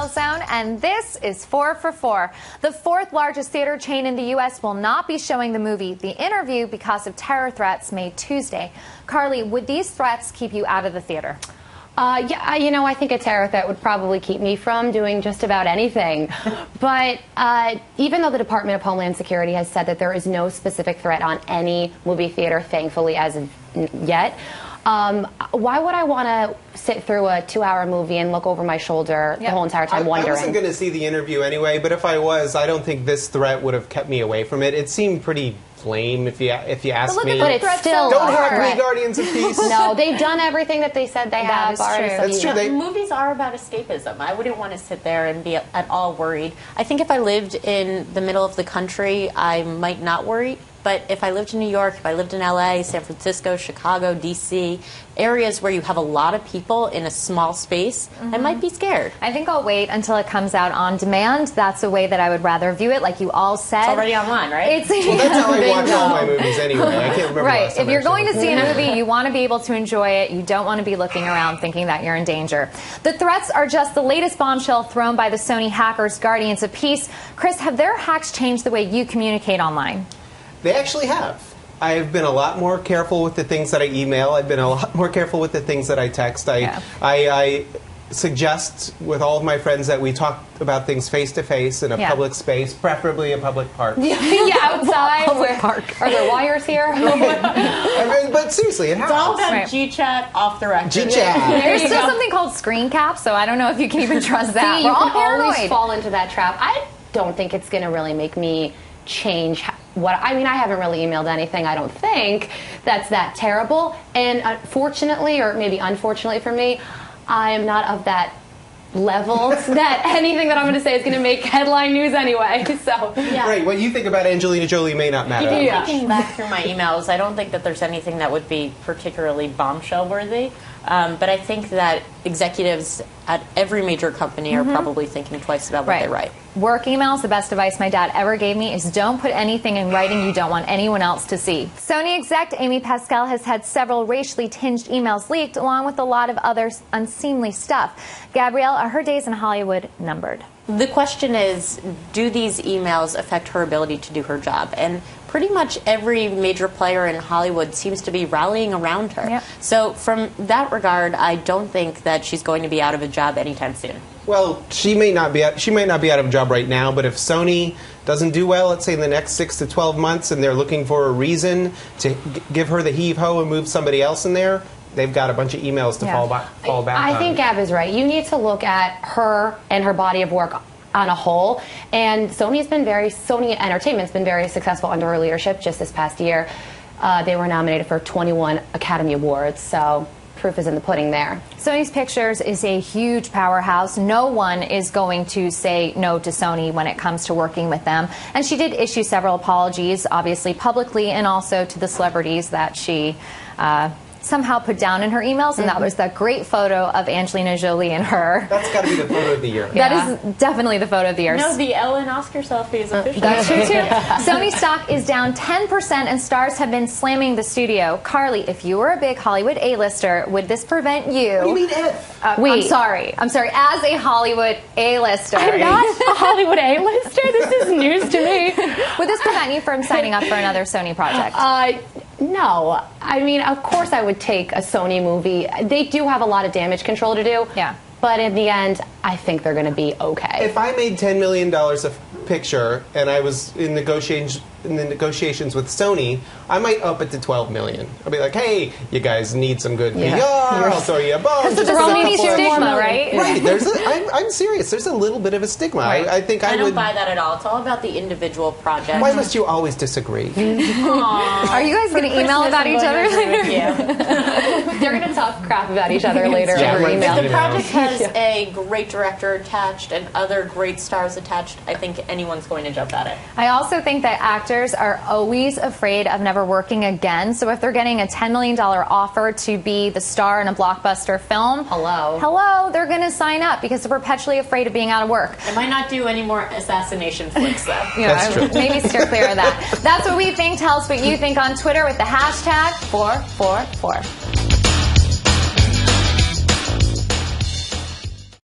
Zone, and this is 4 for 4. The fourth largest theater chain in the U.S. will not be showing the movie The Interview because of terror threats made Tuesday. Carly, would these threats keep you out of the theater? Yeah, you know, I think a terror threat would probably keep me from doing just about anything. But even though the Department of Homeland Security has said that there is no specific threat on any movie theater, thankfully, as of yet, why would I want to sit through a 2-hour movie and look over my shoulder the whole entire time wondering? I wasn't going to see The Interview anyway, but if I was, I don't think this threat would have kept me away from it. It seemed pretty lame if you ask me. But it's still don't hack me, Guardians of Peace. No, they've done everything that they said they have. That's true. Movies are about escapism. I wouldn't want to sit there and be at all worried. I think if I lived in the middle of the country, I might not worry. But if I lived in New York, if I lived in LA, San Francisco, Chicago, DC, areas where you have a lot of people in a small space, I might be scared. I think I'll wait until it comes out on demand. That's a way that I would rather view it, like you all said. It's already online, right? Well, that's how I watch all my movies anyway. I can't remember. Right. If you're going to see a movie, you want to be able to enjoy it. You don't want to be looking around thinking that you're in danger. The threats are just the latest bombshell thrown by the Sony hackers, Guardians of Peace. Chris, have their hacks changed the way you communicate online? They actually have. I've been a lot more careful with the things that I email. I've been a lot more careful with the things that I text. I suggest with all of my friends that we talk about things face-to-face in a public space, preferably a public park. Outside. Public park. Are there wires here? But seriously, it happens. It's all about G-chat off the record. G-chat. There's still something called screen cap, so I don't know if you can even trust that. We're all always fall into that trap. I don't think it's going to really make me change I haven't really emailed anything, I don't think, that's that terrible. And fortunately, or maybe unfortunately for me, I am not of that level that anything that I'm going to say is going to make headline news anyway. So, Right, what you think about Angelina Jolie may not matter. Thinking back through my emails, I don't think that there's anything that would be particularly bombshell-worthy. But I think that executives at every major company are probably thinking twice about what they write. Work emails, the best advice my dad ever gave me is don't put anything in writing you don't want anyone else to see. Sony exec Amy Pascal has had several racially tinged emails leaked, along with a lot of other unseemly stuff. Gabrielle, are her days in Hollywood numbered? The question is, do these emails affect her ability to do her job? And pretty much every major player in Hollywood seems to be rallying around her. Yep. So from that regard, I don't think that she's going to be out of a job anytime soon. Well, she may not be out of a job right now, but if Sony doesn't do well, let's say in the next 6 to 12 months, and they're looking for a reason to give her the heave-ho and move somebody else in there, they've got a bunch of emails to fall back on. I think Gab is right. You need to look at her and her body of work on a whole, and Sony Entertainment's been very successful under her leadership. Just this past year, they were nominated for 21 Academy Awards, so proof is in the pudding there. Sony's Pictures is a huge powerhouse. No one is going to say no to Sony when it comes to working with them. And she did issue several apologies, obviously publicly, and also to the celebrities that she somehow put down in her emails, and that was that great photo of Angelina Jolie and her. That's got to be the photo of the year. That is definitely the photo of the year. No, the Ellen Oscar selfie is official. That's true, too. Sony stock is down 10%, and stars have been slamming the studio. Carly, if you were a big Hollywood A-lister, would this prevent you? What do you mean if? I'm sorry. As a Hollywood A-lister. I'm not a Hollywood A-lister. This is news to me. Would this prevent you from signing up for another Sony project? No. I mean, of course I would take a Sony movie. They do have a lot of damage control to do. Yeah. But in the end, I think they're going to be okay. If I made $10 million a picture and I was in negotiations with Sony, I might up it to $12 million. I'll be like, hey, you guys need some good PR. I'll throw you a bone. Because there's a stigma, right? Right. I'm serious. There's a little bit of a stigma. Right. I think I don't buy that at all. It's all about the individual project. Why must you always disagree? Are you guys going to email about each other later? They're going to talk crap about each other later Yeah, over right. email. If the project has a great great director attached and other great stars attached, I think anyone's going to jump at it. I also think that actors are always afraid of never working again. So if they're getting a $10 million offer to be the star in a blockbuster film, hello, they're going to sign up because they're perpetually afraid of being out of work. I might not do any more assassination flicks, though. That's true. Maybe steer clear of that. That's what we think. Tell us what you think on Twitter with the hashtag 444.